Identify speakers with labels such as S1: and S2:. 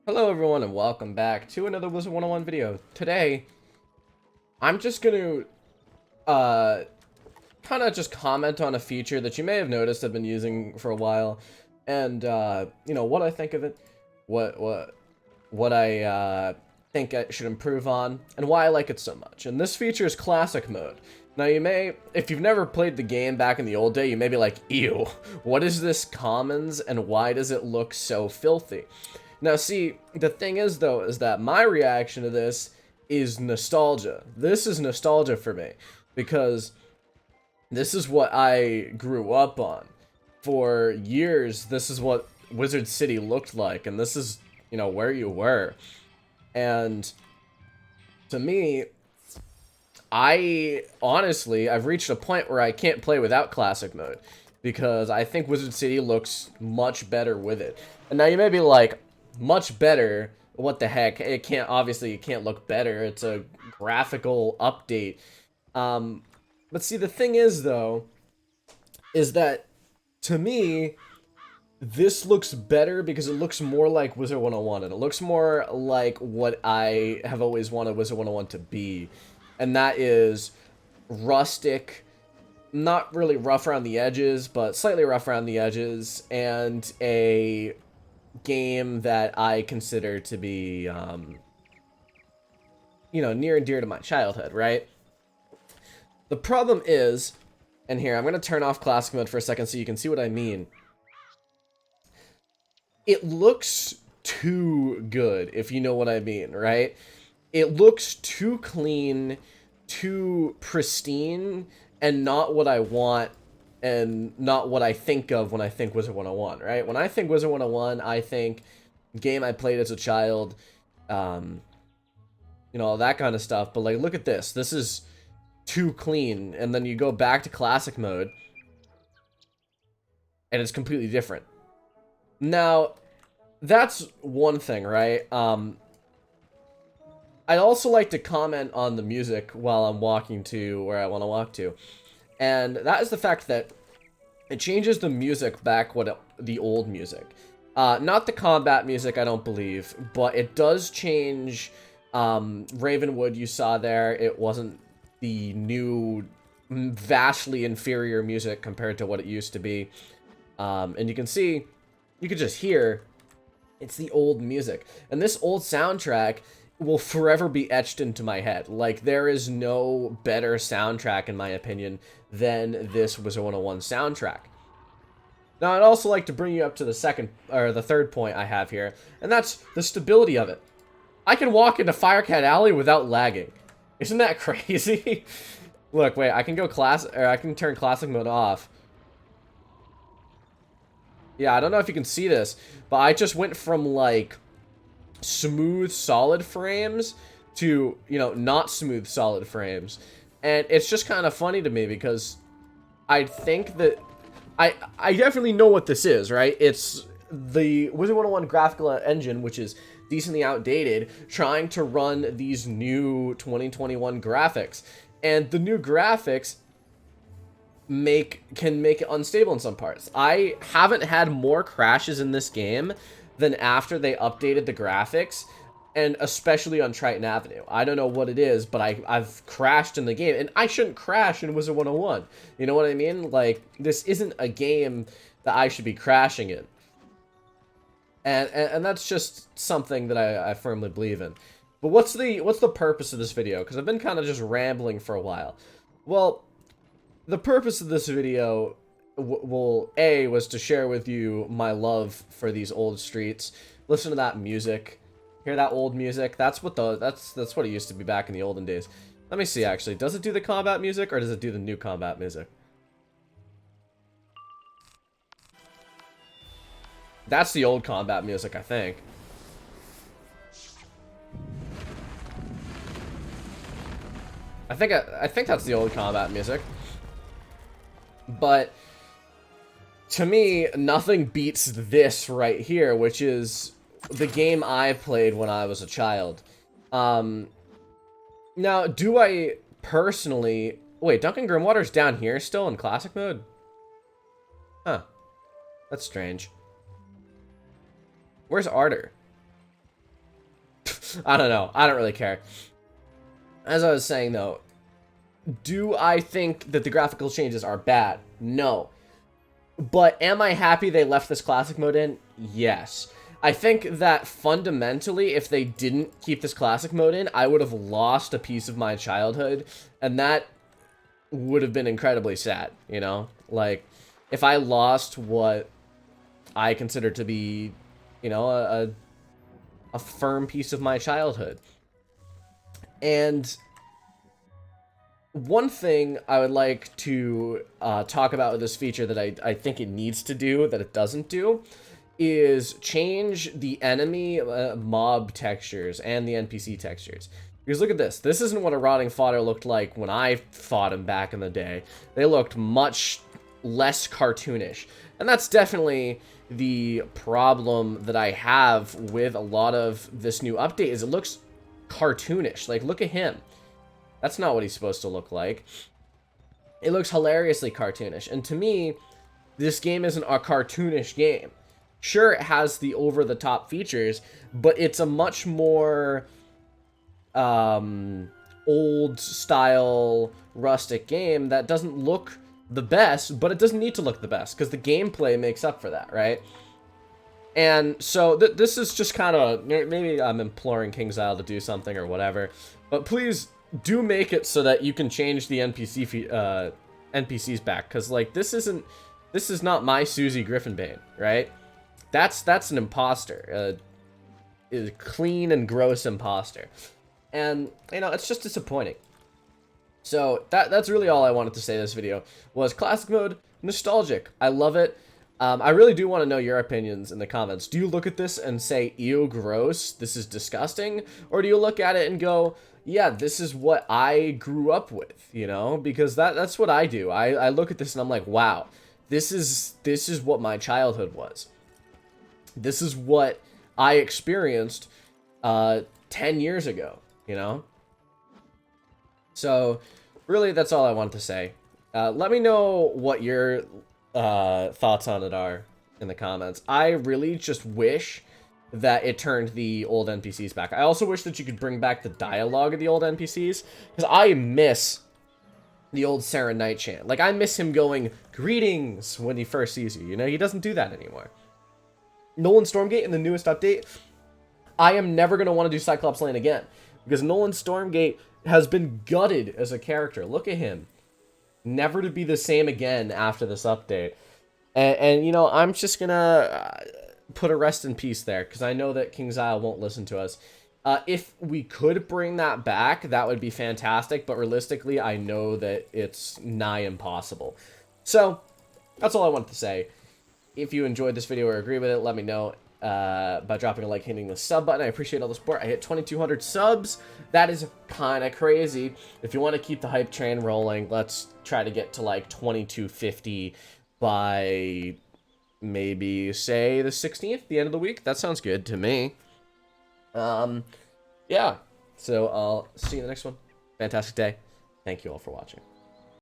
S1: Hello everyone and welcome back to another Wizard101 video. Today, I'm just gonna, kind of just comment on a feature that you may have noticed I've been using for a while, and, what I think of it, what I, think I should improve on, and why I like it so much. And this feature is Classic Mode. Now if you've never played the game back in the old day, you may be like, ew, what is this Commons, and why does it look so filthy? Now, see, the thing is, though, is that my reaction to this is nostalgia. This is nostalgia for me, because this is what I grew up on. For years, this is what Wizard City looked like, and this is, where you were. And to me, I've reached a point where I can't play without Classic Mode, because I think Wizard City looks much better with it. And now you may be like, much better? What the heck? Obviously it can't look better. It's a graphical update. But see, the thing is, though, is that, to me, this looks better because it looks more like Wizard101, and it looks more like what I have always wanted Wizard101 to be. And that is rustic, not really rough around the edges, but slightly rough around the edges, and a game that I consider to be, near and dear to my childhood, right? The problem is, and here, I'm going to turn off Classic Mode for a second so you can see what I mean. It looks too good, if you know what I mean, right? It looks too clean, too pristine, and not what I want, and not what I think of when I think Wizard101, right? When I think Wizard101, I think game I played as a child, all that kind of stuff. But, like, look at this. This is too clean. And then you go back to Classic Mode, and it's completely different. Now, that's one thing, right? I'd also like to comment on the music while I'm walking to where I want to walk to. And that is the fact that it changes the music back the old music. Not the combat music, I don't believe, but it does change. Ravenwood you saw there, it wasn't the new, vastly inferior music compared to what it used to be. And you can see, you could just hear, it's the old music. And this old soundtrack will forever be etched into my head. Like, there is no better soundtrack, in my opinion, than this Wizard101 soundtrack. Now, I'd also like to bring you up to the third point I have here, and that's the stability of it. I can walk into Firecat Alley without lagging. Isn't that crazy? Look, wait, I can turn Classic Mode off. Yeah, I don't know if you can see this, but I just went from, like, smooth solid frames to, not smooth solid frames. And it's just kind of funny to me because I think that I definitely know what this is, right? It's the Wizard101 graphical engine, which is decently outdated, trying to run these new 2021 graphics. And the new graphics can make it unstable in some parts. I haven't had more crashes in this game than after they updated the graphics, and especially on Triton Avenue. I don't know what it is, but I've crashed in the game, and I shouldn't crash in Wizard101. You know what I mean? Like, this isn't a game that I should be crashing in. And that's just something that I firmly believe in. But what's the purpose of this video? Because I've been kind of just rambling for a while. Well, the purpose of this video was to share with you my love for these old streets. Listen to that music. Hear that old music? That's what it used to be back in the olden days. Let me see, actually. Does it do the combat music, or does it do the new combat music? That's the old combat music, I think. I think that's the old combat music. But to me, nothing beats this right here, which is the game I played when I was a child. Now, do I personally... Wait, Duncan Grimwater's down here still in Classic Mode? Huh. That's strange. Where's Arter? I don't know. I don't really care. As I was saying, though, do I think that the graphical changes are bad? No. But am I happy they left this classic mode in? Yes. I think that fundamentally, if they didn't keep this classic mode in, I would have lost a piece of my childhood, and that would have been incredibly sad, you know? Like, if I lost what I consider to be, you know, a firm piece of my childhood. And one thing I would like to talk about with this feature that I think it needs to do, that it doesn't do, is change the enemy mob textures and the NPC textures. Because look at this. This isn't what a rotting fodder looked like when I fought him back in the day. They looked much less cartoonish. And that's definitely the problem that I have with a lot of this new update, is it looks cartoonish. Like, look at him. That's not what he's supposed to look like. It looks hilariously cartoonish. And to me, this game isn't a cartoonish game. Sure, it has the over-the-top features, but it's a much more old-style, rustic game that doesn't look the best, but it doesn't need to look the best, because the gameplay makes up for that, right? And so this is just kind of, maybe I'm imploring KingsIsle to do something or whatever, but please do make it so that you can change the NPCs back, because like this is not my Susie Griffinbane, right? That's an imposter, a clean and gross imposter, and you know, it's just disappointing. So that's really all I wanted to say this video was classic mode, nostalgic. I love it. I really do want to know your opinions in the comments. Do you look at this and say, ew, gross, this is disgusting? Or do you look at it and go, yeah, this is what I grew up with, you know? Because that's what I do. I look at this and I'm like, wow, this is what my childhood was. This is what I experienced 10 years ago, you know? So, really, that's all I wanted to say. Let me know what your thoughts on it are in the comments. I really just wish that it turned the old NPCs back. I also wish that you could bring back the dialogue of the old NPCs, because I miss the old Sarah Knight chant. Like, I miss him going, greetings, when he first sees you. You know, he doesn't do that anymore. Nolan Stormgate in the newest update, I am never going to want to do Cyclops Lane again, because Nolan Stormgate has been gutted as a character. Look at him. Never to be the same again after this update. And you know, I'm just gonna put a rest in peace there, because I know that KingsIsle won't listen to us. If we could bring that back, that would be fantastic, but realistically, I know that it's nigh impossible. So, that's all I wanted to say. If you enjoyed this video or agree with it, let me know by dropping a like, hitting the sub button. I appreciate all the support. I hit 2,200 subs. That is kind of crazy. If you want to keep the hype train rolling, let's try to get to like 2,250 by maybe, say, the 16th, the end of the week. That sounds good to me. Yeah. So I'll see you in the next one. Fantastic day. Thank you all for watching.